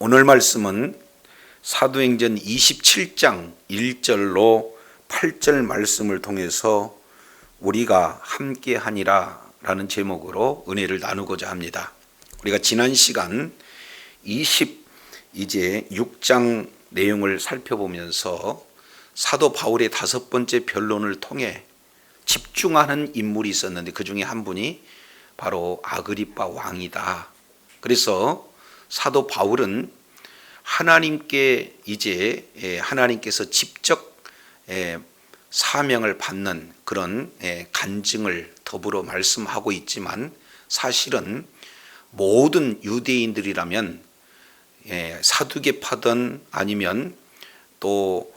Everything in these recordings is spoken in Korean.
오늘 말씀은 사도행전 27장 1절로 8절 말씀을 통해서 우리가 함께하니라 라는 제목으로 은혜를 나누고자 합니다. 우리가 지난 시간 6장 내용을 살펴보면서 사도 바울의 5번째 변론을 통해 집중하는 인물이 있었는데 그 중에 한 분이 바로 아그리빠 왕이다. 그래서 사도 바울은 하나님께서 직접 사명을 받는 그런 간증을 더불어 말씀하고 있지만 사실은 모든 유대인들이라면 사두개파든 아니면 또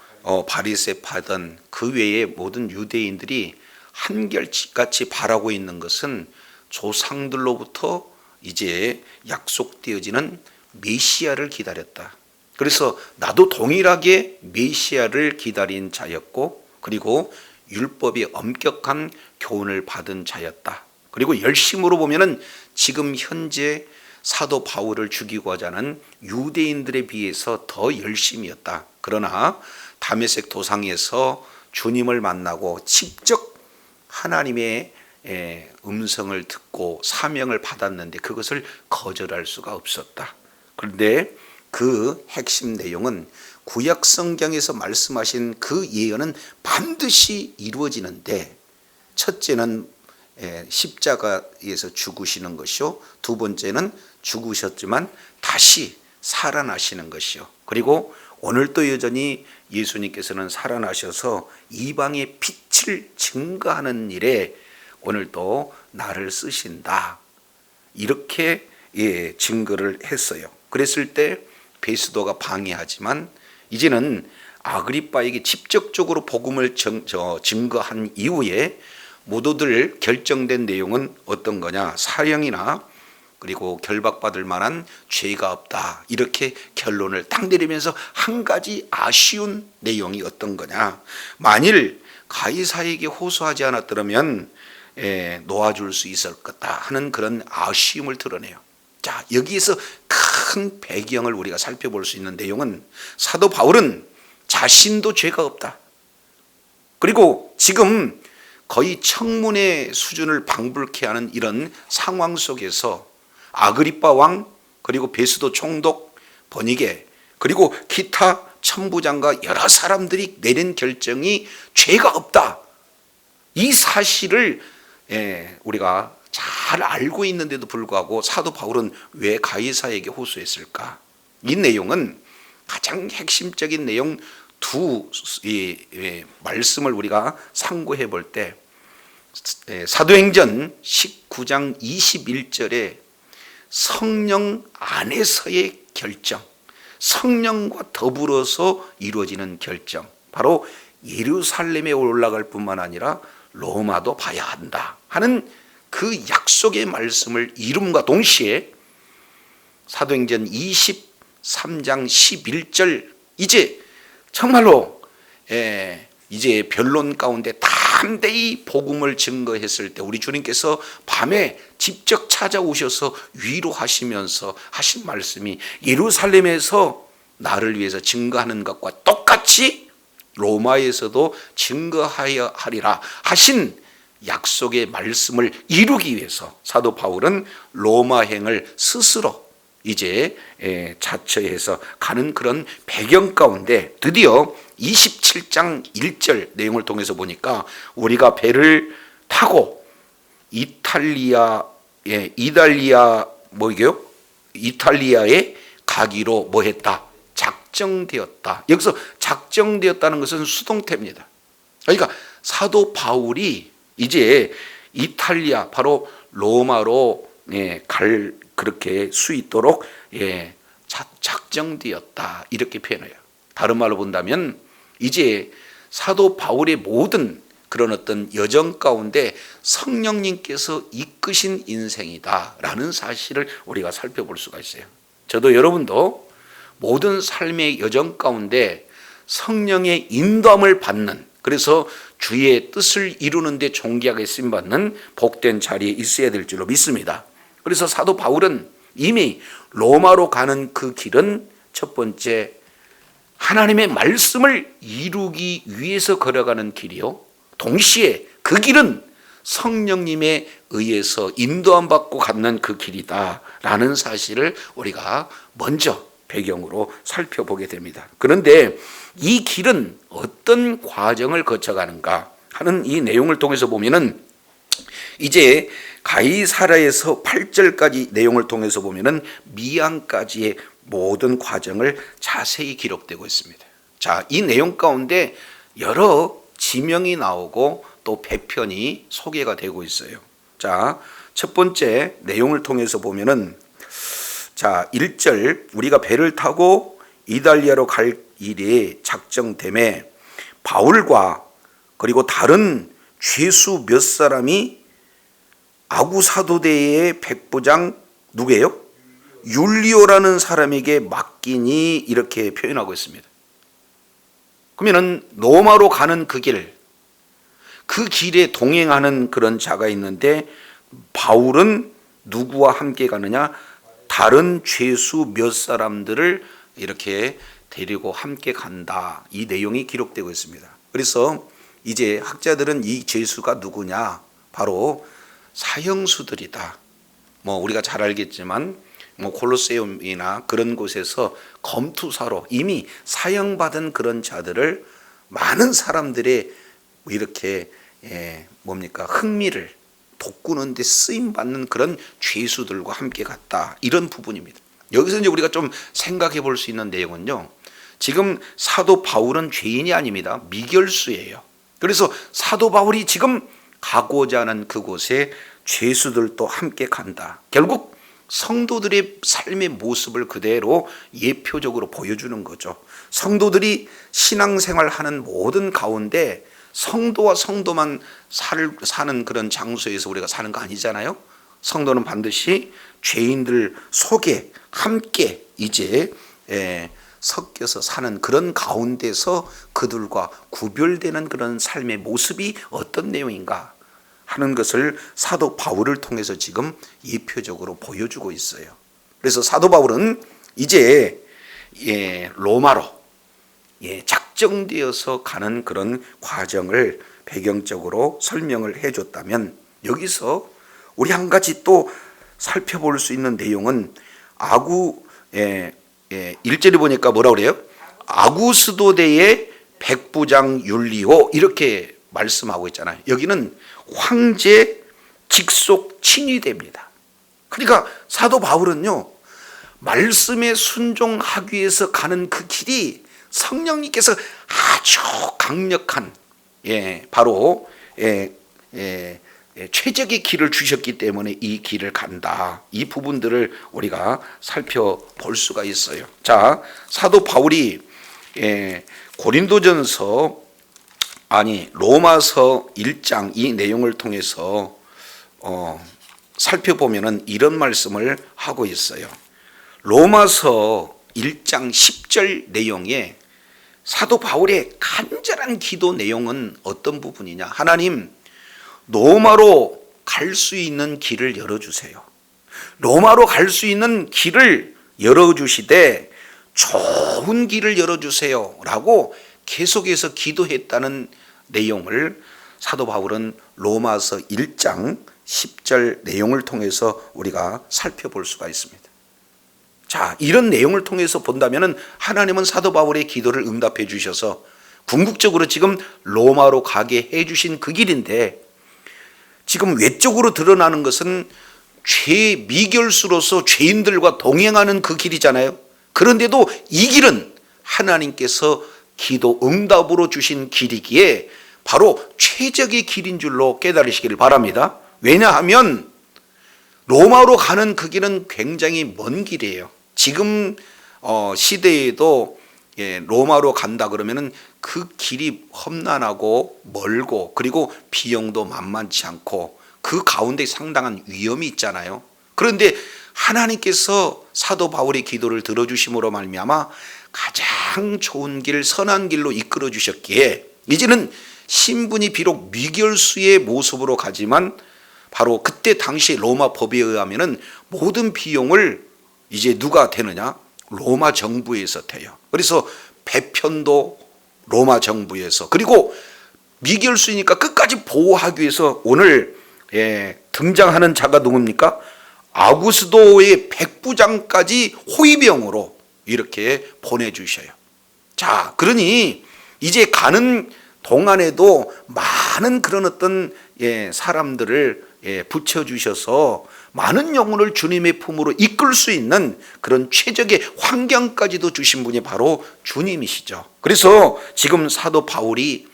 바리새파든 그 외의 모든 유대인들이 한결같이 바라고 있는 것은 조상들로부터 이제 약속되어지는 메시아를 기다렸다. 그래서 나도 동일하게 메시아를 기다린 자였고, 그리고 율법의 엄격한 교훈을 받은 자였다. 그리고 열심으로 보면은 지금 현재 사도 바울을 죽이고자 하는 유대인들에 비해서 더 열심이었다. 그러나 다메섹 도상에서 주님을 만나고 직접 하나님의 음성을 듣고 사명을 받았는데 그것을 거절할 수가 없었다. 그런데 그 핵심 내용은 구약 성경에서 말씀하신 그 예언은 반드시 이루어지는데, 첫째는 십자가에서 죽으시는 것이요, 두 번째는 죽으셨지만 다시 살아나시는 것이요, 그리고 오늘도 여전히 예수님께서는 살아나셔서 이방의 빛을 증거하는 일에 오늘도 나를 쓰신다. 이렇게 증거를 했어요. 그랬을 때 베스도가 방해하지만 이제는 아그리빠에게 직접적으로 복음을 증거한 이후에 모두들 결정된 내용은 어떤 거냐? 사형이나 그리고 결박받을 만한 죄가 없다. 이렇게 결론을 딱 내리면서 한 가지 아쉬운 내용이 어떤 거냐? 만일 가이사에게 호소하지 않았더라면 놓아줄 수 있을 거다 하는 그런 아쉬움을 드러내요. 자, 여기에서 큰 배경을 우리가 살펴볼 수 있는 내용은 사도 바울은 자신도 죄가 없다. 그리고 지금 거의 청문회 수준을 방불케 하는 이런 상황 속에서 아그리빠 왕, 그리고 베스도 총독, 버니게, 그리고 기타 천부장과 여러 사람들이 내린 결정이 죄가 없다. 이 사실을 우리가 잘 알고 있는데도 불구하고 사도 바울은 왜 가이사에게 호소했을까? 이 내용은 가장 핵심적인 내용 두 말씀을 우리가 상고해 볼 때, 사도행전 19장 21절에 성령 안에서의 결정, 성령과 더불어서 이루어지는 결정, 바로 예루살렘에 올라갈 뿐만 아니라 로마도 봐야 한다 하는 그 약속의 말씀을 이룸과 동시에 사도행전 23장 11절, 이제 정말로 이제 변론 가운데 담대히 복음을 증거했을 때 우리 주님께서 밤에 직접 찾아오셔서 위로하시면서 하신 말씀이 예루살렘에서 나를 위해서 증거하는 것과 똑같이 로마에서도 증거하여 하리라 하신 약속의 말씀을 이루기 위해서 사도 바울은 로마행을 스스로 이제 자처해서 가는 그런 배경 가운데 드디어 27장 1절 내용을 통해서 보니까 우리가 배를 타고 이탈리아에 가기로 뭐했다? 작정되었다. 여기서 작정되었다는 것은 수동태입니다. 그러니까 사도 바울이 이제 이탈리아, 바로 로마로 갈 그렇게 수 있도록 작정되었다 이렇게 표현해요. 다른 말로 본다면 이제 사도 바울의 모든 그런 어떤 여정 가운데 성령님께서 이끄신 인생이다라는 사실을 우리가 살펴볼 수가 있어요. 저도 여러분도 모든 삶의 여정 가운데 성령의 인도함을 받는, 그래서 주의 뜻을 이루는 데 존귀하게 쓰임받는 복된 자리에 있어야 될 줄로 믿습니다. 그래서 사도 바울은 이미 로마로 가는 그 길은 첫 번째, 하나님의 말씀을 이루기 위해서 걸어가는 길이요, 동시에 그 길은 성령님에 의해서 인도함 받고 갖는 그 길이다라는 사실을 우리가 먼저 배경으로 살펴보게 됩니다. 그런데 이 길은 어떤 과정을 거쳐가는가 하는 이 내용을 통해서 보면은, 이제 가이사랴에서 8절까지 내용을 통해서 보면은 미안까지의 모든 과정을 자세히 기록되고 있습니다. 자, 이 내용 가운데 여러 지명이 나오고 또 배편이 소개가 되고 있어요. 자, 첫 번째 내용을 통해서 보면은, 자, 1절, 우리가 배를 타고 이달리아로 갈 일이 작정됨에 바울과 그리고 다른 죄수 몇 사람이 아구 사도대의 백부장 누구예요? 율리오라는 사람에게 맡기니, 이렇게 표현하고 있습니다. 그러면은 로마로 가는 그 길에 동행하는 그런 자가 있는데, 바울은 누구와 함께 가느냐? 다른 죄수 몇 사람들을 이렇게 데리고 함께 간다. 이 내용이 기록되고 있습니다. 그래서 이제 학자들은 이 죄수가 누구냐? 바로 사형수들이다. 우리가 잘 알겠지만 콜로세움이나 그런 곳에서 검투사로 이미 사형받은 그런 자들을 많은 사람들의 이렇게 흥미를 돋구는 데 쓰임받는 그런 죄수들과 함께 갔다. 이런 부분입니다. 여기서 이제 우리가 좀 생각해 볼 수 있는 내용은요, 지금 사도 바울은 죄인이 아닙니다. 미결수예요. 그래서 사도 바울이 지금 가고자 하는 그곳에 죄수들도 함께 간다. 결국 성도들의 삶의 모습을 그대로 예표적으로 보여주는 거죠. 성도들이 신앙생활하는 모든 가운데 성도와 성도만 사는 그런 장소에서 우리가 사는 거 아니잖아요. 성도는 반드시 죄인들 속에 함께 이제 섞여서 사는 그런 가운데서 그들과 구별되는 그런 삶의 모습이 어떤 내용인가 하는 것을 사도 바울을 통해서 지금 예표적으로 보여주고 있어요. 그래서 사도 바울은 이제 로마로 작정되어서 가는 그런 과정을 배경적으로 설명을 해줬다면, 여기서 우리 한 가지 또 살펴볼 수 있는 내용은 1절에 보니까 뭐라고 그래요? 아구스도대의 백부장 율리오, 이렇게 말씀하고 있잖아요. 여기는 황제 직속 친위대입니다. 그러니까 사도 바울은요, 말씀에 순종하기 위해서 가는 그 길이 성령님께서 아주 강력한 바로 최적의 길을 주셨기 때문에 이 길을 간다. 이 부분들을 우리가 살펴볼 수가 있어요. 자, 사도 바울이 로마서 1장 이 내용을 통해서 살펴보면은 이런 말씀을 하고 있어요. 로마서 1장 10절 내용에 사도 바울의 간절한 기도 내용은 어떤 부분이냐? 하나님, 로마로 갈 수 있는 길을 열어주세요. 로마로 갈 수 있는 길을 열어주시되 좋은 길을 열어주세요 라고 계속해서 기도했다는 내용을 사도 바울은 로마서 1장 10절 내용을 통해서 우리가 살펴볼 수가 있습니다. 자, 이런 내용을 통해서 본다면 하나님은 사도 바울의 기도를 응답해 주셔서 궁극적으로 지금 로마로 가게 해 주신 그 길인데, 지금 외적으로 드러나는 것은 죄 미결수로서 죄인들과 동행하는 그 길이잖아요. 그런데도 이 길은 하나님께서 기도 응답으로 주신 길이기에 바로 최적의 길인 줄로 깨달으시기를 바랍니다. 왜냐하면 로마로 가는 그 길은 굉장히 먼 길이에요. 지금 시대에도 로마로 간다 그러면은 그 길이 험난하고 멀고, 그리고 비용도 만만치 않고 그 가운데 상당한 위험이 있잖아요. 그런데 하나님께서 사도 바울의 기도를 들어주심으로 말미암아 가장 좋은 길, 선한 길로 이끌어 주셨기에 이제는 신분이 비록 미결수의 모습으로 가지만 바로 그때 당시 로마 법에 의하면은 모든 비용을 이제 누가 되느냐? 로마 정부에서 돼요. 그래서 배편도 로마 정부에서, 그리고 미결수이니까 끝까지 보호하기 위해서 오늘 등장하는 자가 누굽니까? 아구스도의 백부장까지 호위병으로 이렇게 보내주셔요. 자, 그러니 이제 가는 동안에도 많은 그런 어떤 사람들을 붙여주셔서 많은 영혼을 주님의 품으로 이끌 수 있는 그런 최적의 환경까지도 주신 분이 바로 주님이시죠. 그래서 지금 사도 바울이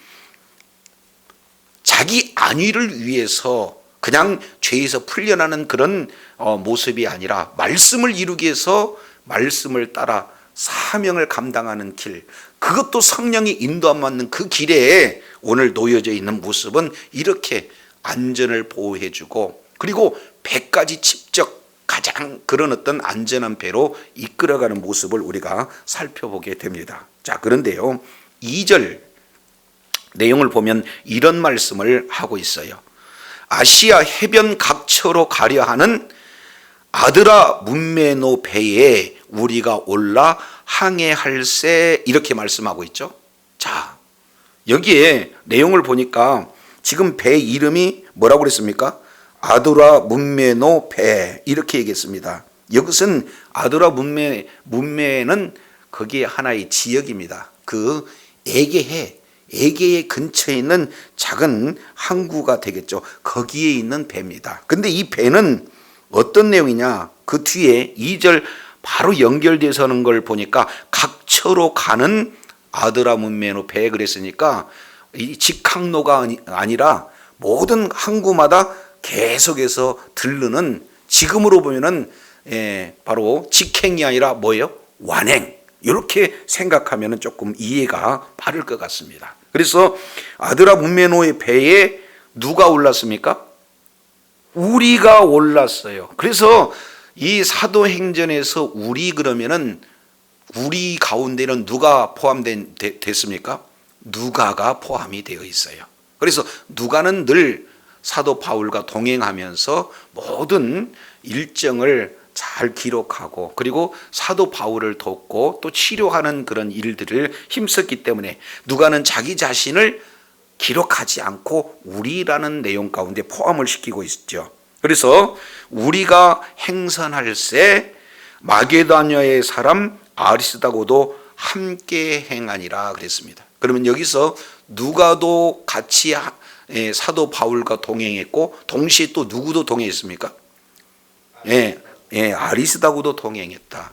자기 안위를 위해서 그냥 죄에서 풀려나는 그런 모습이 아니라 말씀을 이루기 위해서 말씀을 따라 사명을 감당하는 길, 그것도 성령이 인도함 받는 그 길에 오늘 놓여져 있는 모습은 이렇게 안전을 보호해주고, 그리고 배까지 직접 가장 그런 어떤 안전한 배로 이끌어가는 모습을 우리가 살펴보게 됩니다. 자, 그런데요, 2절 내용을 보면 이런 말씀을 하고 있어요. 아시아 해변 각처로 가려 하는 아드라 문메노 배에 우리가 올라 항해할세, 이렇게 말씀하고 있죠. 자, 여기에 내용을 보니까 지금 배 이름이 뭐라고 그랬습니까? 아드라 문메노 배, 이렇게 얘기했습니다. 이것은 아드라 문메는 거기에 하나의 지역입니다. 그 에게해 근처에 있는 작은 항구가 되겠죠. 거기에 있는 배입니다. 근데 이 배는 어떤 내용이냐? 그 뒤에 2절 바로 연결돼서 하는 걸 보니까 각처로 가는 아드라문메노 배 그랬으니까 이 직항로가 아니라 모든 항구마다 계속해서 들르는, 지금으로 보면은 바로 직행이 아니라 뭐예요? 완행. 이렇게 생각하면 조금 이해가 바를 것 같습니다. 그래서 아드라문메노의 배에 누가 올랐습니까? 우리가 올랐어요. 그래서 이 사도행전에서 우리 그러면은 우리 가운데는 누가 됐습니까? 누가가 포함이 되어 있어요. 그래서 누가는 늘 사도 바울과 동행하면서 모든 일정을 잘 기록하고, 그리고 사도 바울을 돕고 또 치료하는 그런 일들을 힘썼기 때문에 누가는 자기 자신을 기록하지 않고 우리라는 내용 가운데 포함을 시키고 있죠. 그래서 우리가 행선할세 마게도냐의 사람 아리스다고도 함께 행하니라 그랬습니다. 그러면 여기서 누가도 같이 사도 바울과 동행했고, 동시에 또 누구도 동행했습니까? 아리스다고도 동행했다.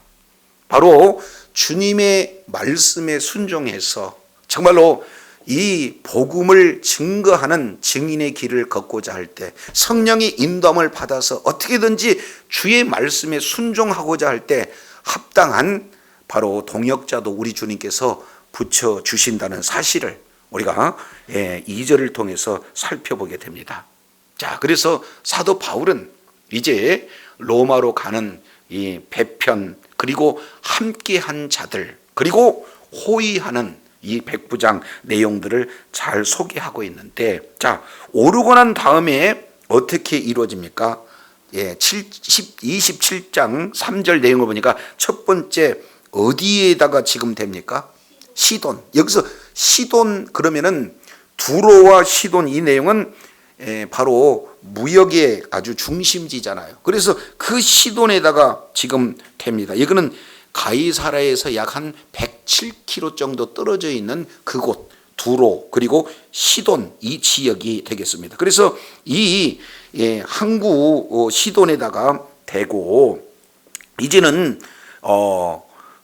바로 주님의 말씀에 순종해서 정말로 이 복음을 증거하는 증인의 길을 걷고자 할 때, 성령의 인도함을 받아서 어떻게든지 주의 말씀에 순종하고자 할 때 합당한 바로 동역자도 우리 주님께서 붙여주신다는 사실을 우리가 2절을 통해서 살펴보게 됩니다. 자, 그래서 사도 바울은 이제 로마로 가는 이 배편, 그리고 함께한 자들, 그리고 호위하는 이 백부장 내용들을 잘 소개하고 있는데, 자, 오르고 난 다음에 어떻게 이루어집니까? 27장 3절 내용을 보니까 첫 번째 어디에다가 지금 됩니까? 시돈. 여기서 시돈 그러면은 두로와 시돈, 이 내용은 바로 무역의 아주 중심지잖아요. 그래서 그 시돈에다가 지금 됩니다. 이거는 가이사라에서 약 한 107km 정도 떨어져 있는 그곳 두로, 그리고 시돈, 이 지역이 되겠습니다. 그래서 이 항구 시돈에다가 대고, 이제는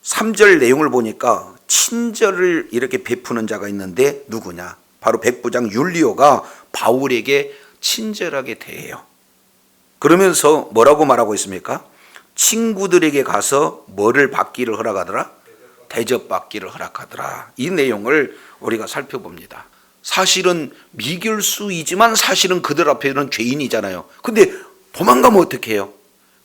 3절 내용을 보니까 친절을 이렇게 베푸는 자가 있는데 누구냐? 바로 백부장 율리오가 바울에게 친절하게 대해요. 그러면서 뭐라고 말하고 있습니까? 친구들에게 가서 뭐를 받기를 허락하더라? 대접받기를 허락하더라. 이 내용을 우리가 살펴봅니다. 사실은 미결수이지만 사실은 그들 앞에는 죄인이잖아요. 근데 도망가면 어떻게 해요?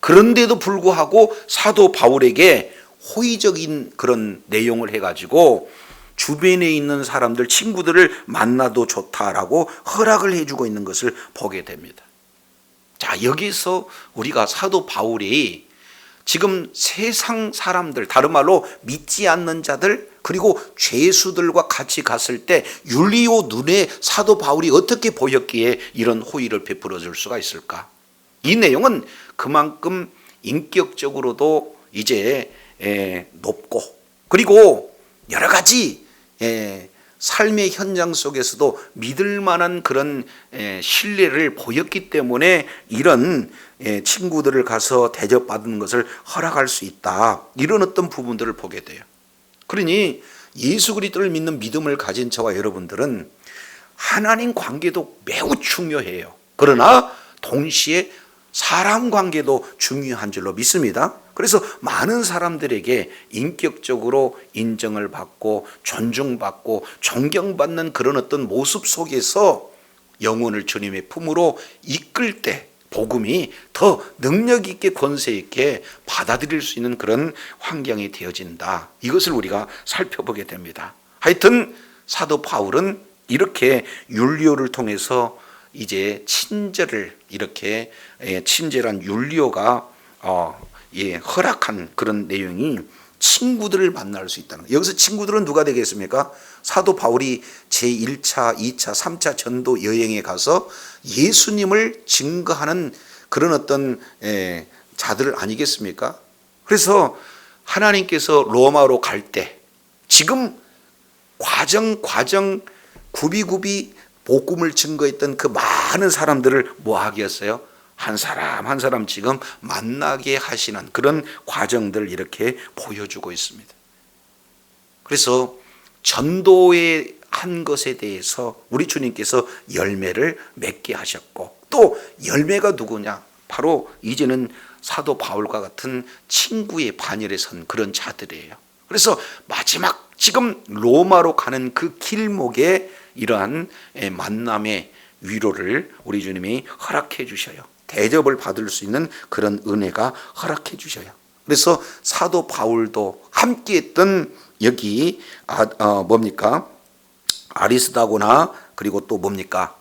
그런데도 불구하고 사도 바울에게 호의적인 그런 내용을 해가지고 주변에 있는 사람들, 친구들을 만나도 좋다라고 허락을 해주고 있는 것을 보게 됩니다. 자, 여기서 우리가 사도 바울이 지금 세상 사람들, 다른 말로 믿지 않는 자들, 그리고 죄수들과 같이 갔을 때 율리오 눈에 사도 바울이 어떻게 보였기에 이런 호의를 베풀어 줄 수가 있을까? 이 내용은 그만큼 인격적으로도 이제 높고, 그리고 여러 가지 삶의 현장 속에서도 믿을 만한 그런 신뢰를 보였기 때문에 이런 친구들을 가서 대접받는 것을 허락할 수 있다, 이런 어떤 부분들을 보게 돼요. 그러니 예수 그리스도를 믿는 믿음을 가진 저와 여러분들은 하나님 관계도 매우 중요해요. 그러나 동시에 사람 관계도 중요한 줄로 믿습니다. 그래서 많은 사람들에게 인격적으로 인정을 받고 존중받고 존경받는 그런 어떤 모습 속에서 영혼을 주님의 품으로 이끌 때 복음이 더 능력 있게 권세 있게 받아들일 수 있는 그런 환경이 되어진다. 이것을 우리가 살펴보게 됩니다. 하여튼 사도 바울은 이렇게 율리오를 통해서 이제 친절을, 이렇게 친절한 율리오가 허락한 그런 내용이 친구들을 만날 수 있다는 거예요. 여기서 친구들은 누가 되겠습니까? 사도 바울이 제1차, 2차, 3차 전도 여행에 가서 예수님을 증거하는 그런 어떤 자들 아니겠습니까? 그래서 하나님께서 로마로 갈 때 지금 과정 굽이굽이 복음을 증거했던 그 많은 사람들을 뭐 하게 했어요? 한 사람 한 사람 지금 만나게 하시는 그런 과정들을 이렇게 보여주고 있습니다. 그래서 전도의 한 것에 대해서 우리 주님께서 열매를 맺게 하셨고, 또 열매가 누구냐? 바로 이제는 사도 바울과 같은 친구의 반열에 선 그런 자들이에요. 그래서 마지막 지금 로마로 가는 그 길목에 이러한 만남의 위로를 우리 주님이 허락해 주셔요. 대접을 받을 수 있는 그런 은혜가 허락해 주셔요. 그래서 사도 바울도 함께했던 여기 뭡니까? 아리스다고나, 그리고 또 뭡니까?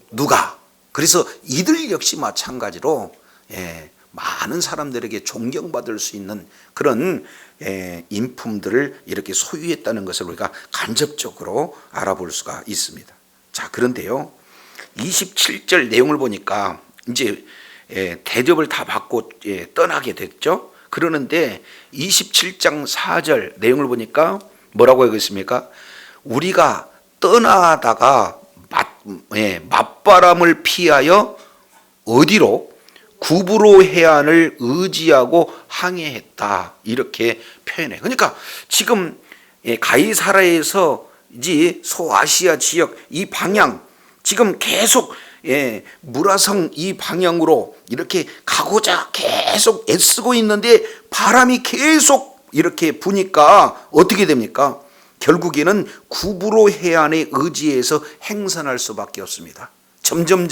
누가? 그래서 이들 역시 마찬가지로 많은 사람들에게 존경받을 수 있는 그런 인품들을 이렇게 소유했다는 것을 우리가 간접적으로 알아볼 수가 있습니다. 자, 그런데요, 27절 내용을 보니까 이제 대접을 다 받고 떠나게 됐죠. 그러는데 27장 4절 내용을 보니까 뭐라고 하겠습니까? 우리가 떠나다가 맞바람을 피하여 어디로? 구브로 해안을 의지하고 항해했다, 이렇게 표현해. 그러니까 지금 가이사라에서 이제 소아시아 지역 이 방향, 지금 계속 무라성 이 방향으로 이렇게 가고자 계속 애쓰고 있는데 바람이 계속 이렇게 부니까 어떻게 됩니까? 결국에는 구브로 해안에 의지해서 행선할 수밖에 없습니다. 점점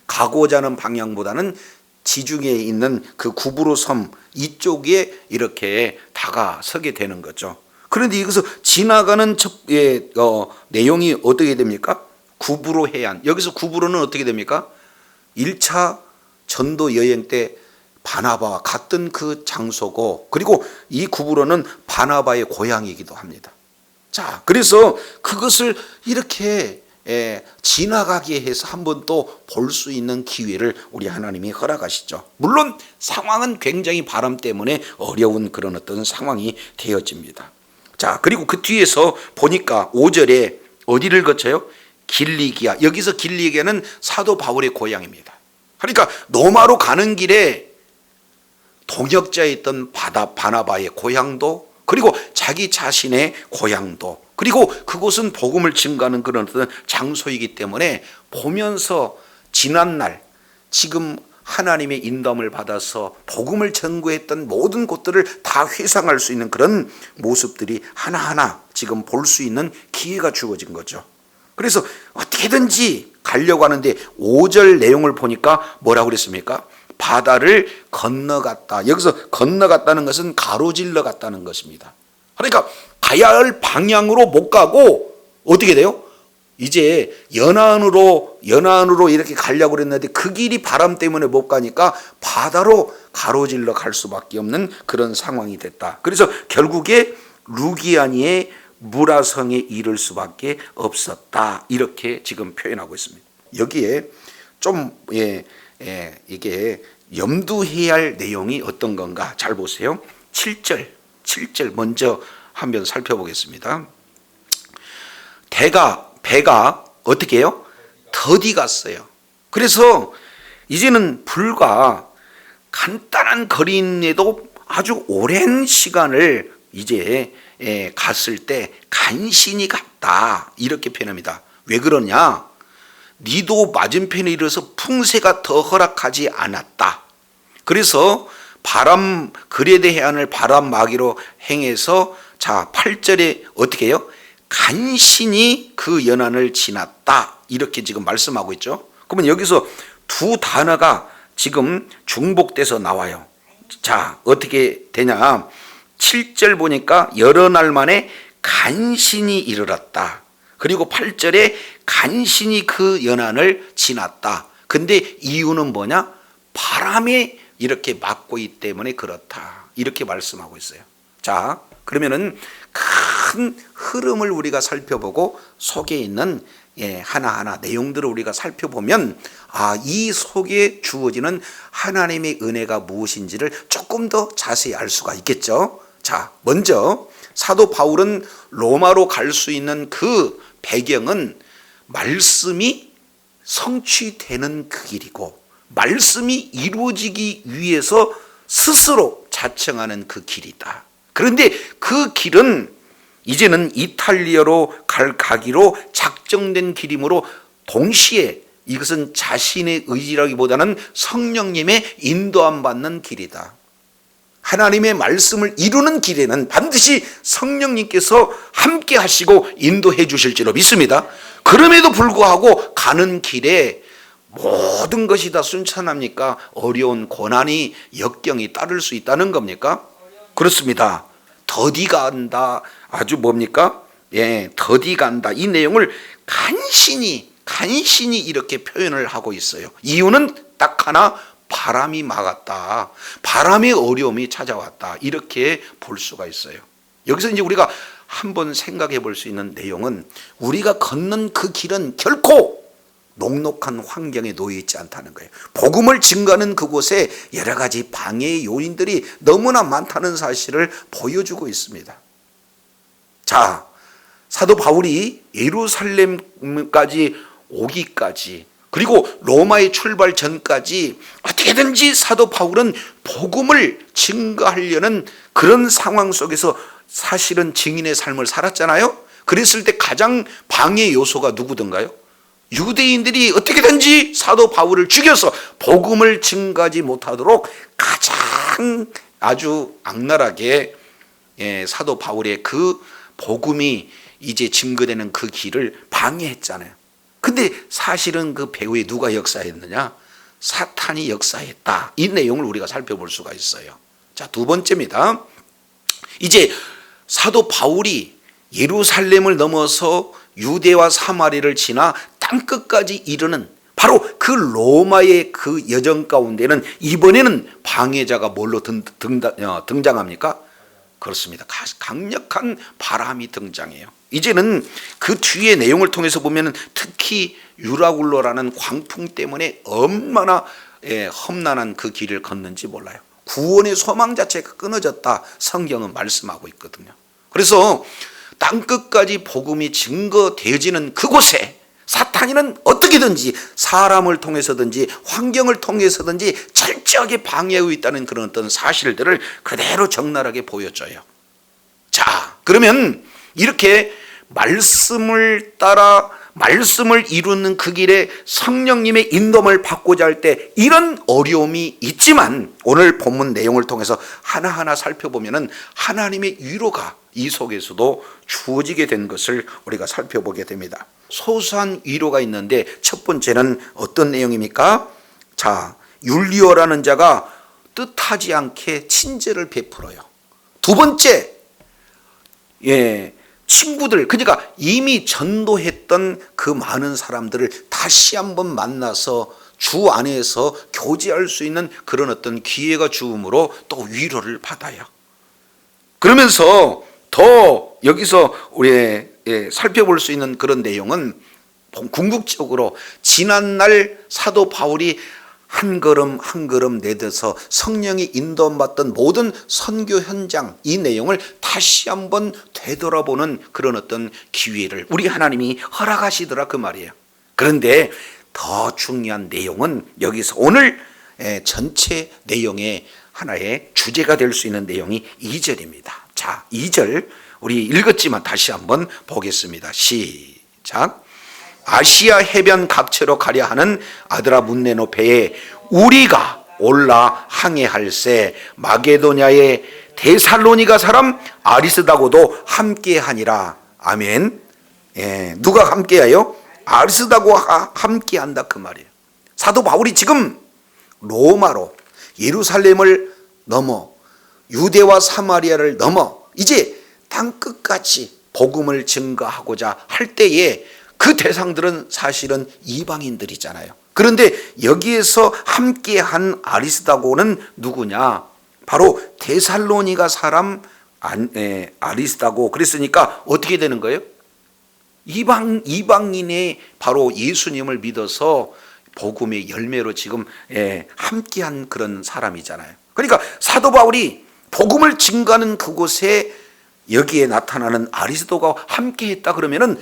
가고자 하는 방향보다는 지중해에 있는 그 구브로 섬 이쪽에 이렇게 다가서게 되는 거죠. 그런데 여기서 지나가는 내용이 어떻게 됩니까? 구브로 해안. 여기서 구브로는 어떻게 됩니까? 1차 전도 여행 때 바나바와 같은 그 장소고, 그리고 이 구브로는 바나바의 고향이기도 합니다. 자, 그래서 그것을 이렇게 지나가게 해서 한 번 또 볼 수 있는 기회를 우리 하나님이 허락하시죠. 물론 상황은 굉장히 바람 때문에 어려운 그런 어떤 상황이 되어집니다. 자, 그리고 그 뒤에서 보니까 5절에 어디를 거쳐요? 길리기아. 여기서 길리기아는 사도 바울의 고향입니다. 그러니까 로마로 가는 길에 동역자였던 바나바의 고향도, 그리고 자기 자신의 고향도, 그리고 그곳은 복음을 증거하는 그런 어떤 장소이기 때문에 보면서 지난날 지금 하나님의 인도함을 받아서 복음을 전거했던 모든 곳들을 다 회상할 수 있는 그런 모습들이 하나하나 지금 볼 수 있는 기회가 주어진 거죠. 그래서 어떻게든지 가려고 하는데 5절 내용을 보니까 뭐라고 그랬습니까? 바다를 건너갔다. 여기서 건너갔다는 것은 가로질러 갔다는 것입니다. 그러니까 가야 할 방향으로 못 가고 어떻게 돼요? 이제 연안으로 이렇게 가려고 그랬는데 그 길이 바람 때문에 못 가니까 바다로 가로질러 갈 수밖에 없는 그런 상황이 됐다. 그래서 결국에 루기아니의 무라성에 이를 수밖에 없었다. 이렇게 지금 표현하고 있습니다. 여기에 좀 이게 염두해야 할 내용이 어떤 건가 잘 보세요. 7절 먼저 한번 살펴보겠습니다. 배가 어떻게 해요? 더디 갔어요. 그래서 이제는 불과 간단한 거리인데도 아주 오랜 시간을 이제 갔을 때 간신히 갔다 이렇게 표현합니다. 왜 그러냐? 니도 맞은편에 이르러서 풍세가 더 허락하지 않았다. 그래서 그레데 해안을 바람 마귀로 행해서 자 8절에 어떻게 해요? 간신히 그 연안을 지났다 이렇게 지금 말씀하고 있죠. 그러면 여기서 두 단어가 지금 중복돼서 나와요. 자 어떻게 되냐? 7절 보니까 여러 날 만에 간신히 이르렀다. 그리고 8절에 간신히 그 연안을 지났다. 근데 이유는 뭐냐? 바람에 이렇게 막고 있기 때문에 그렇다. 이렇게 말씀하고 있어요. 자, 그러면은 큰 흐름을 우리가 살펴보고 속에 있는 하나하나 내용들을 우리가 살펴보면 이 속에 주어지는 하나님의 은혜가 무엇인지를 조금 더 자세히 알 수가 있겠죠. 자, 먼저 사도 바울은 로마로 갈 수 있는 그 배경은 말씀이 성취되는 그 길이고 말씀이 이루어지기 위해서 스스로 자청하는 그 길이다. 그런데 그 길은 이제는 이탈리아로 가기로 작정된 길이므로 동시에 이것은 자신의 의지라기보다는 성령님의 인도함 받는 길이다. 하나님의 말씀을 이루는 길에는 반드시 성령님께서 함께 하시고 인도해 주실 줄로 믿습니다. 그럼에도 불구하고 가는 길에 모든 것이 다 순탄합니까? 어려운 고난이 역경이 따를 수 있다는 겁니까? 그렇습니다. 더디 간다. 아주 뭡니까? 더디 간다. 이 내용을 간신히 이렇게 표현을 하고 있어요. 이유는 딱 하나, 바람이 막았다. 바람의 어려움이 찾아왔다. 이렇게 볼 수가 있어요. 여기서 이제 우리가 한번 생각해 볼 수 있는 내용은 우리가 걷는 그 길은 결코 녹록한 환경에 놓여 있지 않다는 거예요. 복음을 증거하는 그곳에 여러 가지 방해의 요인들이 너무나 많다는 사실을 보여주고 있습니다. 자, 사도 바울이 예루살렘까지 오기까지 그리고 로마에 출발 전까지 어떻게든지 사도 바울은 복음을 증거하려는 그런 상황 속에서 사실은 증인의 삶을 살았잖아요. 그랬을 때 가장 방해 요소가 누구든가요? 유대인들이 어떻게든지 사도 바울을 죽여서 복음을 증거하지 못하도록 가장 아주 악랄하게 사도 바울의 그 복음이 이제 증거되는 그 길을 방해했잖아요. 근데 사실은 그 배후에 누가 역사했느냐? 사탄이 역사했다. 이 내용을 우리가 살펴볼 수가 있어요. 자, 두 번째입니다. 이제 사도 바울이 예루살렘을 넘어서 유대와 사마리아를 지나 땅끝까지 이르는 바로 그 로마의 그 여정 가운데는 이번에는 방해자가 뭘로 등장합니까? 그렇습니다. 강력한 바람이 등장해요. 이제는 그 뒤의 내용을 통해서 보면 특히 유라굴로라는 광풍 때문에 얼마나 험난한 그 길을 걷는지 몰라요. 구원의 소망 자체가 끊어졌다. 성경은 말씀하고 있거든요. 그래서 땅끝까지 복음이 증거되어지는 그곳에 사탄이는 어떻게든지 사람을 통해서든지 환경을 통해서든지 철저하게 방해하고 있다는 그런 어떤 사실들을 그대로 적나라하게 보여줘요. 자, 그러면 이렇게 말씀을 따라 말씀을 이루는 그 길에 성령님의 인도를 받고자 할 때 이런 어려움이 있지만 오늘 본문 내용을 통해서 하나하나 살펴보면 하나님의 위로가 이 속에서도 주어지게 된 것을 우리가 살펴보게 됩니다. 소소한 위로가 있는데 첫 번째는 어떤 내용입니까? 자, 율리오라는 자가 뜻하지 않게 친절을 베풀어요. 두 번째, 친구들, 그러니까 이미 전도했던 그 많은 사람들을 다시 한번 만나서 주 안에서 교제할 수 있는 그런 어떤 기회가 주음으로 또 위로를 받아요. 그러면서 더 여기서 우리 살펴볼 수 있는 그런 내용은 궁극적으로 지난날 사도 바울이 한 걸음 한 걸음 내딛어서 성령이 인도받던 모든 선교 현장, 이 내용을 다시 한번 되돌아보는 그런 어떤 기회를 우리 하나님이 허락하시더라 그 말이에요. 그런데 더 중요한 내용은 여기서 오늘 전체 내용의 하나의 주제가 될 수 있는 내용이 2절입니다. 자, 2절 우리 읽었지만 다시 한번 보겠습니다. 시작. 아시아 해변 각처로 가려 하는 아드라문네노 배에 우리가 올라 항해할세 마게도냐의 데살로니가 사람 아리스다고도 함께하니라. 아멘. 누가 함께해요? 아리스다고가 함께한다 그 말이에요. 사도 바울이 지금 로마로 예루살렘을 넘어 유대와 사마리아를 넘어 이제 땅끝까지 복음을 증거하고자 할 때에 그 대상들은 사실은 이방인들이잖아요. 그런데 여기에서 함께한 아리스다고는 누구냐? 바로 데살로니가 사람 아리스다고. 그랬으니까 어떻게 되는 거예요? 이방인의 바로 예수님을 믿어서 복음의 열매로 지금 함께한 그런 사람이잖아요. 그러니까 사도 바울이 복음을 증거하는 그곳에 여기에 나타나는 아리스도가 함께했다 그러면은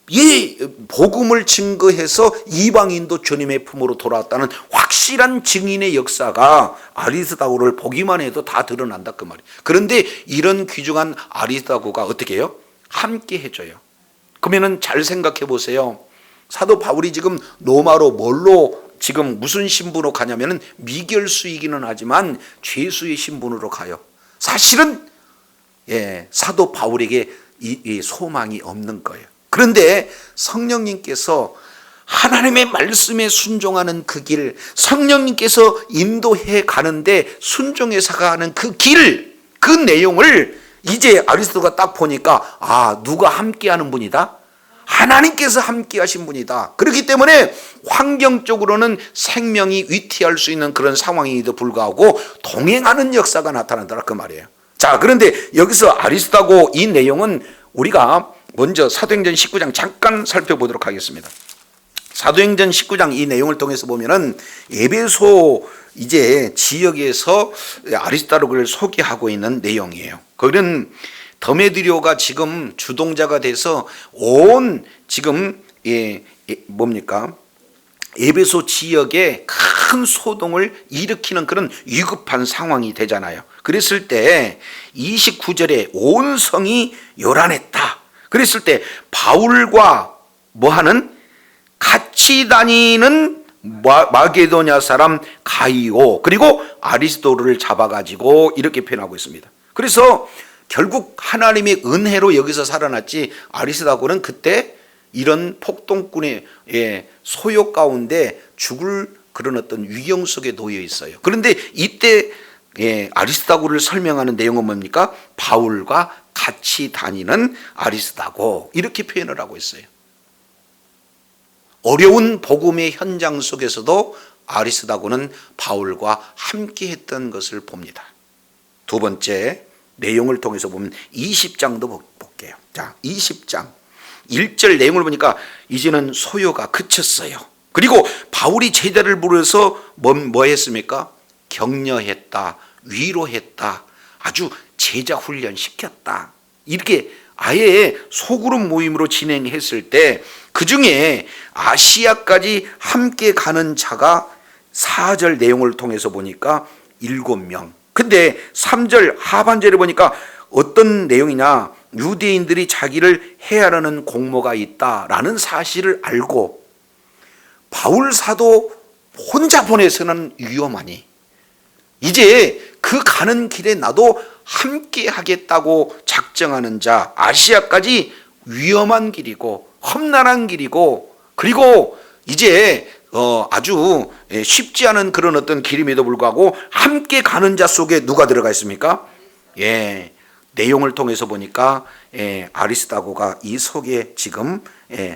이 복음을 증거해서 이방인도 주님의 품으로 돌아왔다는 확실한 증인의 역사가 아리스다고를 보기만 해도 다 드러난다 그 말이에요. 그런데 이런 귀중한 아리스다고가 어떻게 해요? 함께 해줘요. 그러면은 잘 생각해 보세요. 사도 바울이 지금 로마로 뭘로 지금 무슨 신분으로 가냐면은 미결수이기는 하지만 죄수의 신분으로 가요. 사실은 사도 바울에게 이 소망이 없는 거예요. 그런데 성령님께서 하나님의 말씀에 순종하는 그 길, 성령님께서 인도해 가는데 순종해서 가는 그 길, 그 내용을 이제 아리스도가 딱 보니까 아, 누가 함께하는 분이다? 하나님께서 함께하신 분이다. 그렇기 때문에 환경적으로는 생명이 위태할 수 있는 그런 상황에도 불구하고 동행하는 역사가 나타나더라 그 말이에요. 자, 그런데 여기서 아리스도고 이 내용은 우리가 먼저 사도행전 19장 잠깐 살펴보도록 하겠습니다. 사도행전 19장 이 내용을 통해서 보면은 에베소 이제 지역에서 아리스다고를 소개하고 있는 내용이에요. 그는 데메드리오가 지금 주동자가 돼서 온 지금 뭡니까? 에베소 지역에 큰 소동을 일으키는 그런 위급한 상황이 되잖아요. 그랬을 때 29절에 온 성이 요란했다. 그랬을 때 바울과 뭐하는 같이 다니는 마게도냐 사람 가이오 그리고 아리스도를 잡아가지고 이렇게 표현하고 있습니다. 그래서 결국 하나님의 은혜로 여기서 살아났지 아리스다고는 그때 이런 폭동군의 소요 가운데 죽을 그런 어떤 위경 속에 놓여 있어요. 그런데 이때 아리스다고를 설명하는 내용은 뭡니까? 바울과 같이 다니는 아리스다고 이렇게 표현을 하고 있어요. 어려운 복음의 현장 속에서도 아리스다고는 바울과 함께 했던 것을 봅니다. 두 번째 내용을 통해서 보면 20장도 볼게요. 자, 20장 1절 내용을 보니까 이제는 소요가 그쳤어요. 그리고 바울이 제자를 부르서 뭐 했습니까? 격려했다, 위로했다, 아주 제자 훈련 시켰다. 이렇게 아예 소그룹 모임으로 진행했을 때 그중에 아시아까지 함께 가는 자가 4절 내용을 통해서 보니까 7명. 근데 3절 하반절에 보니까 어떤 내용이냐? 유대인들이 자기를 해하려는 공모가 있다라는 사실을 알고 바울 사도 혼자 보내서는 위험하니 이제 그 가는 길에 나도 함께 하겠다고 작정하는 자, 아시아까지 위험한 길이고 험난한 길이고 그리고 이제 아주 쉽지 않은 그런 어떤 길임에도 불구하고 함께 가는 자 속에 누가 들어가 있습니까? 내용을 통해서 보니까 아리스다고가 이 속에 지금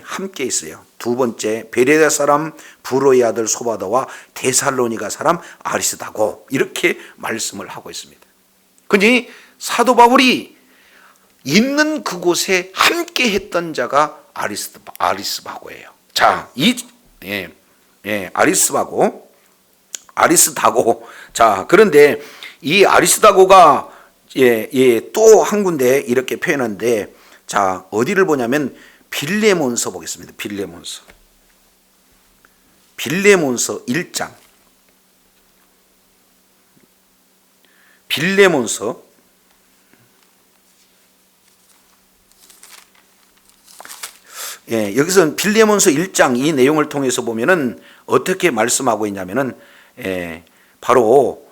함께 있어요. 두 번째, 베레다 사람 브로의 아들 소바더와 데살로니가 사람 아리스다고, 이렇게 말씀을 하고 있습니다. 그러니 사도 바울이 있는 그곳에 함께 했던 자가 아리스바고예요. 자, 아리스다고. 자, 그런데 이 아리스다고가 또 한 군데 이렇게 표현하는데, 자, 어디를 보냐면 빌레몬서 보겠습니다. 빌레몬서 1장. 빌레몬서 여기서 빌레몬서 1장 이 내용을 통해서 보면은 어떻게 말씀하고 있냐면은 바로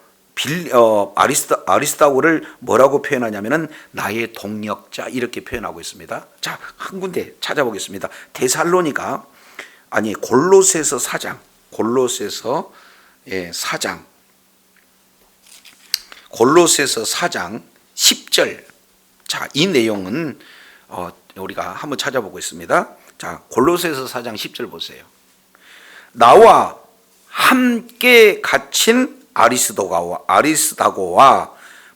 아리스다고를 뭐라고 표현하냐면은 나의 동력자, 이렇게 표현하고 있습니다. 자, 한 군데 찾아보겠습니다. 골로새서 4장. 골로새서 4장 10절. 자, 이 내용은 우리가 한번 찾아보고 있습니다. 자, 골로새서 4장 10절 보세요. 나와 함께 갇힌 아리스다고와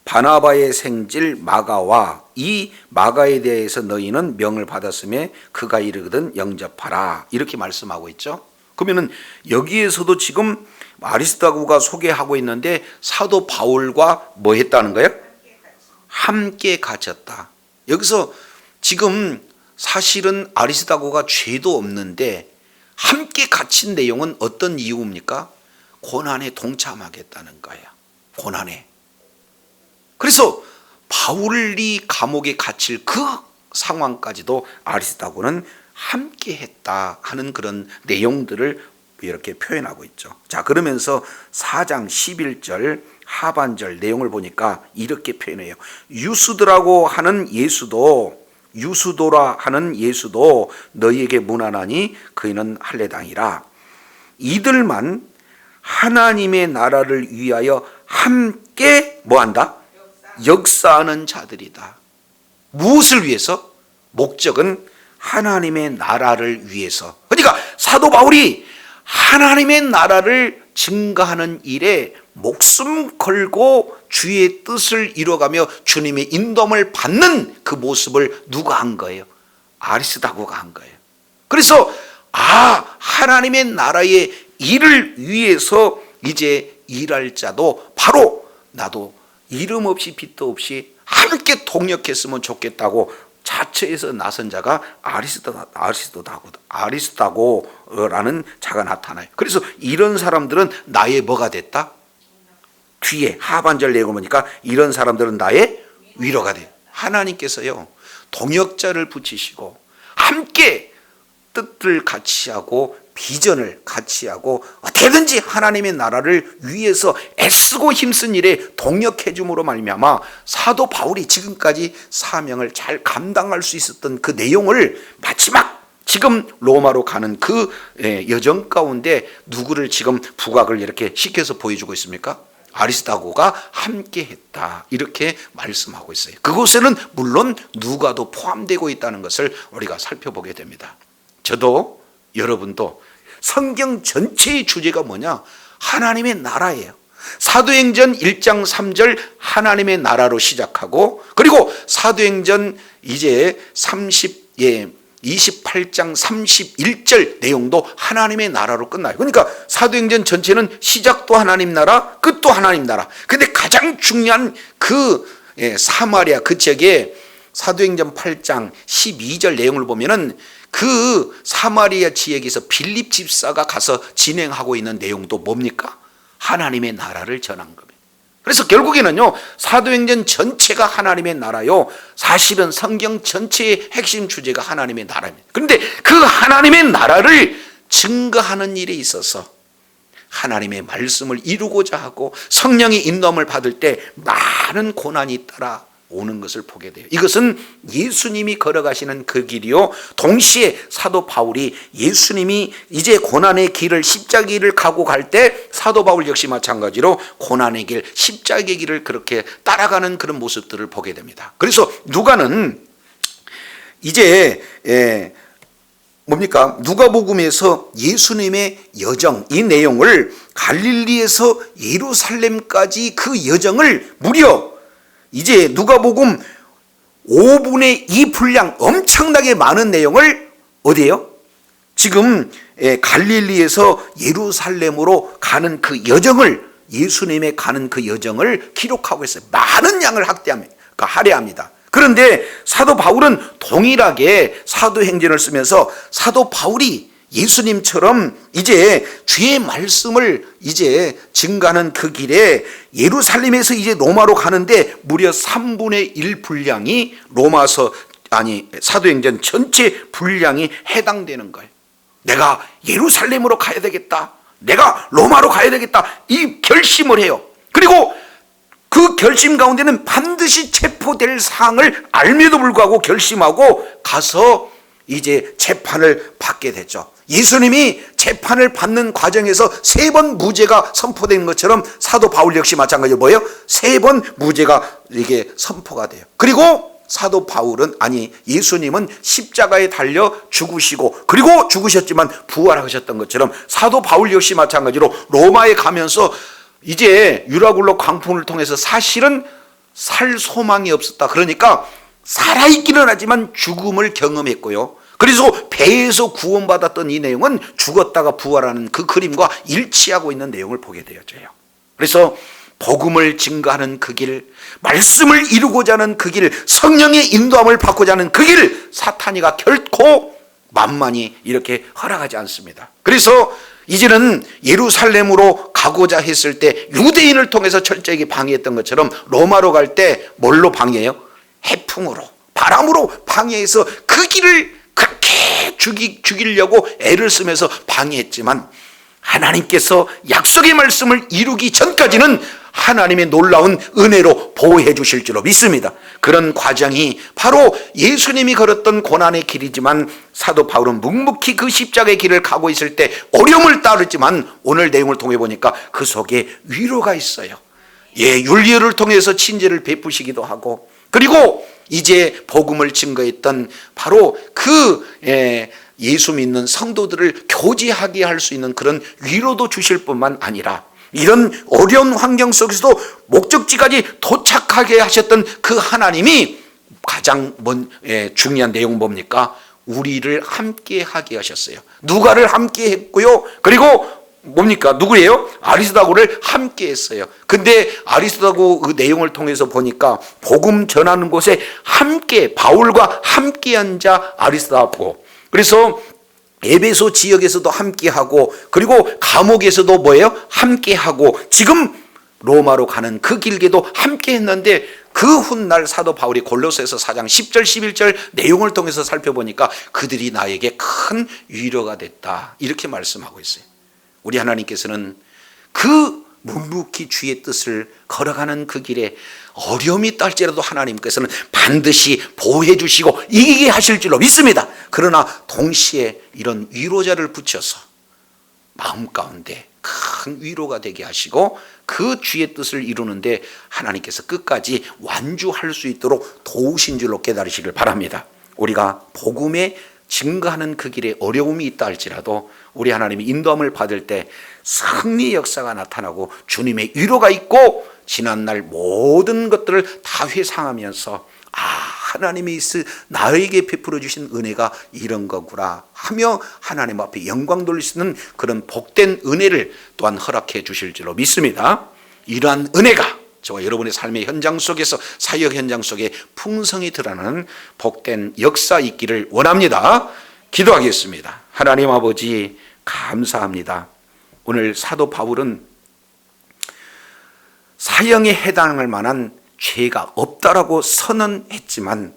바나바의 생질 마가와 이 마가에 대해서 너희는 명을 받았음에 그가 이르거든 영접하라, 이렇게 말씀하고 있죠. 그러면은 여기에서도 지금 아리스다고가 소개하고 있는데 사도 바울과 뭐 했다는 거예요? 함께 갇혔다. 여기서 지금 사실은 아리스다고가 죄도 없는데 함께 갇힌 내용은 어떤 이유입니까? 고난에 동참하겠다는 거예요. 고난에. 그래서 바울이 감옥에 갇힐 그 상황까지도 아리스다고는 함께 했다 하는 그런 내용들을 이렇게 표현하고 있죠. 자, 그러면서 4장 11절 하반절 내용을 보니까 이렇게 표현해요. 유수도라 하는 예수도 너희에게 문안하니 그이는 할례당이라. 이들만 하나님의 나라를 위하여 함께 뭐한다? 역사하는 자들이다. 무엇을 위해서? 목적은 하나님의 나라를 위해서. 그러니까 사도 바울이 하나님의 나라를 증거하는 일에 목숨 걸고 주의 뜻을 이뤄가며 주님의 인도함을 받는 그 모습을 누가 한 거예요? 아리스다고가 한 거예요. 그래서 하나님의 나라의 일을 위해서 이제 일할 자도 바로 나도 이름 없이 빚도 없이 함께 동력했으면 좋겠다고 자처에서 나선 자가 아리스다고라는 자가 나타나요. 그래서 이런 사람들은 나의 뭐가 됐다? 뒤에 하반절 내용을 보니까 이런 사람들은 나의 위로가 돼요. 하나님께서요, 동역자를 붙이시고 함께 뜻을 같이 하고 비전을 같이 하고 어떻게든지 하나님의 나라를 위해서 애쓰고 힘쓴 일에 동역해 줌으로 말미암아 사도 바울이 지금까지 사명을 잘 감당할 수 있었던 그 내용을 마지막 지금 로마로 가는 그 여정 가운데 누구를 지금 부각을 이렇게 시켜서 보여주고 있습니까? 아리스다고가 함께 했다, 이렇게 말씀하고 있어요. 그곳에는 물론 누가도 포함되고 있다는 것을 우리가 살펴보게 됩니다. 저도 여러분도 성경 전체의 주제가 뭐냐? 하나님의 나라예요. 사도행전 1장 3절 하나님의 나라로 시작하고, 그리고 사도행전 이제 28장 31절 내용도 하나님의 나라로 끝나요. 그러니까 사도행전 전체는 시작도 하나님 나라, 끝도 하나님 나라. 근데 가장 중요한 그 사마리아 그 지역에 사도행전 8장 12절 내용을 보면은 그 사마리아 지역에서 빌립 집사가 가서 진행하고 있는 내용도 뭡니까? 하나님의 나라를 전한 겁니다. 그래서 결국에는요, 사도행전 전체가 하나님의 나라요, 사실은 성경 전체의 핵심 주제가 하나님의 나라입니다. 그런데 그 하나님의 나라를 증거하는 일에 있어서 하나님의 말씀을 이루고자 하고 성령의 인도함을 받을 때 많은 고난이 따라 오는 것을 보게 돼요. 이것은 예수님이 걸어가시는 그 길이요, 동시에 사도 바울이 예수님이 이제 고난의 길을, 십자가의 길을 가고 갈 때 사도 바울 역시 마찬가지로 고난의 길, 십자가의 길을 그렇게 따라가는 그런 모습들을 보게 됩니다. 그래서 누가는 이제 뭡니까? 누가복음에서 예수님의 여정, 이 내용을 갈릴리에서 예루살렘까지 그 여정을 무려 이제 누가복음 5분의 2 분량, 엄청나게 많은 내용을 어디에요? 지금 갈릴리에서 예루살렘으로 가는 그 여정을, 예수님의 가는 그 여정을 기록하고 있어요. 많은 양을 할애합니다. 그런데 사도 바울은 동일하게 사도행전을 쓰면서 사도 바울이 예수님처럼 이제 주의 말씀을 이제 증가하는 그 길에 예루살렘에서 이제 로마로 가는데 무려 3분의 1 분량이 사도행전 전체 분량이 해당되는 거예요. 내가 예루살렘으로 가야 되겠다, 내가 로마로 가야 되겠다, 이 결심을 해요. 그리고 그 결심 가운데는 반드시 체포될 사항을 알면도 불구하고 결심하고 가서 이제 재판을 받게 되죠. 예수님이 재판을 받는 과정에서 3번 무죄가 선포된 것처럼 사도 바울 역시 마찬가지로 뭐예요? 3번 무죄가 이게 선포가 돼요. 그리고 사도 바울은, 예수님은 십자가에 달려 죽으시고, 그리고 죽으셨지만 부활하셨던 것처럼 사도 바울 역시 마찬가지로 로마에 가면서 이제 유라굴로 광풍을 통해서 사실은 살 소망이 없었다. 그러니까 살아있기는 하지만 죽음을 경험했고요. 그래서 배에서 구원받았던 이 내용은 죽었다가 부활하는 그 그림과 일치하고 있는 내용을 보게 되어져요. 그래서 복음을 증거하는 그 길, 말씀을 이루고자 하는 그 길, 성령의 인도함을 받고자 하는 그 길, 사탄이가 결코 만만히 이렇게 허락하지 않습니다. 그래서 이제는 예루살렘으로 가고자 했을 때 유대인을 통해서 철저하게 방해했던 것처럼 로마로 갈 때 뭘로 방해해요? 해풍으로, 바람으로 방해해서 그 길을 그렇게 죽이려고 애를 쓰면서 방해했지만 하나님께서 약속의 말씀을 이루기 전까지는 하나님의 놀라운 은혜로 보호해 주실 줄로 믿습니다. 그런 과정이 바로 예수님이 걸었던 고난의 길이지만 사도 바울은 묵묵히 그 십자가의 길을 가고 있을 때 어려움을 따르지만 오늘 내용을 통해 보니까 그 속에 위로가 있어요. 율리어를 통해서 친절을 베푸시기도 하고, 그리고 이제 복음을 증거했던 바로 그 예수 믿는 성도들을 교제하게 할 수 있는 그런 위로도 주실 뿐만 아니라 이런 어려운 환경 속에서도 목적지까지 도착하게 하셨던 그 하나님이 가장 중요한 내용은 뭡니까? 우리를 함께 하게 하셨어요. 누가를 함께 했고요. 그리고 뭡니까? 누구예요? 아리스다고를 함께 했어요. 근데 아리스다고 그 내용을 통해서 보니까 복음 전하는 곳에 함께, 바울과 함께한 자 아리스다고. 그래서 에베소 지역에서도 함께하고, 그리고 감옥에서도 뭐예요? 함께하고, 지금 로마로 가는 그 길게도 함께했는데 그 훗날 사도 바울이 골로새서 4장 10절 11절 내용을 통해서 살펴보니까 그들이 나에게 큰 위로가 됐다, 이렇게 말씀하고 있어요. 우리 하나님께서는 그 묵묵히 주의 뜻을 걸어가는 그 길에 어려움이 있다 할지라도 하나님께서는 반드시 보호해 주시고 이기게 하실 줄로 믿습니다. 그러나 동시에 이런 위로자를 붙여서 마음 가운데 큰 위로가 되게 하시고 그 주의 뜻을 이루는데 하나님께서 끝까지 완주할 수 있도록 도우신 줄로 깨달으시길 바랍니다. 우리가 복음에 증거하는 그 길에 어려움이 있다 할지라도 우리 하나님의 인도함을 받을 때 승리 역사가 나타나고 주님의 위로가 있고 지난날 모든 것들을 다 회상하면서 하나님이 나에게 베풀어 주신 은혜가 이런 거구나 하며 하나님 앞에 영광 돌릴 수 있는 그런 복된 은혜를 또한 허락해 주실 줄로 믿습니다. 이러한 은혜가 저와 여러분의 삶의 현장 속에서, 사역 현장 속에 풍성히 드러나는 복된 역사 있기를 원합니다. 기도하겠습니다. 하나님 아버지 감사합니다. 오늘 사도 바울은 사형에 해당할 만한 죄가 없다라고 선언했지만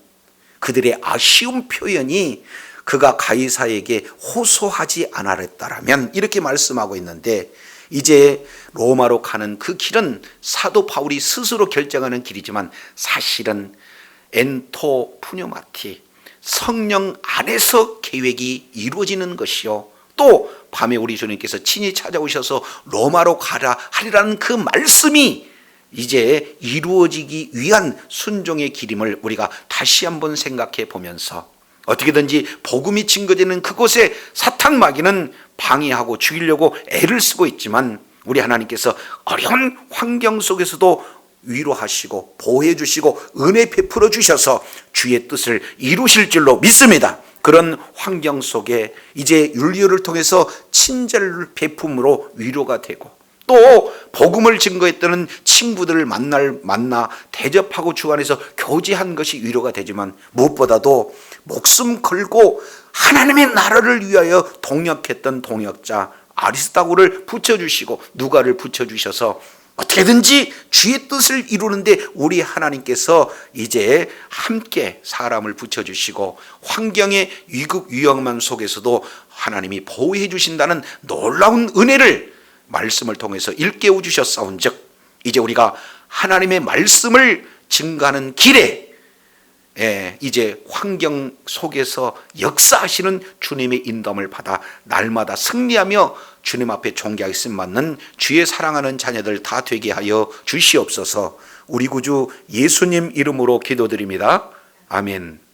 그들의 아쉬운 표현이 그가 가이사에게 호소하지 않았다라면 이렇게 말씀하고 있는데, 이제 로마로 가는 그 길은 사도 바울이 스스로 결정하는 길이지만 사실은 엔토 푸뇨마티, 성령 안에서 계획이 이루어지는 것이요, 또 밤에 우리 주님께서 친히 찾아오셔서 로마로 가라 하리라는 그 말씀이 이제 이루어지기 위한 순종의 길임을 우리가 다시 한번 생각해 보면서, 어떻게든지 복음이 증거되는 그곳에 사탄 마귀는 방해하고 죽이려고 애를 쓰고 있지만 우리 하나님께서 어려운 환경 속에서도 위로하시고 보호해 주시고 은혜 베풀어 주셔서 주의 뜻을 이루실 줄로 믿습니다. 그런 환경 속에 이제 율리오를 통해서 친절 베품으로 위로가 되고, 또 복음을 증거했던 친구들을 만나 대접하고 주 안에서 교제한 것이 위로가 되지만, 무엇보다도 목숨 걸고 하나님의 나라를 위하여 동역했던 동역자 아리스다고를 붙여주시고 누가를 붙여주셔서 어떻게든지 주의 뜻을 이루는데 우리 하나님께서 이제 함께 사람을 붙여주시고 환경의 위급 위험한 속에서도 하나님이 보호해 주신다는 놀라운 은혜를 말씀을 통해서 일깨워 주셨사온즉, 이제 우리가 하나님의 말씀을 증거하는 길에 이제 환경 속에서 역사하시는 주님의 인도함을 받아 날마다 승리하며 주님 앞에 존귀하심 받는 주의 사랑하는 자녀들 다 되게 하여 주시옵소서. 우리 구주 예수님 이름으로 기도드립니다. 아멘.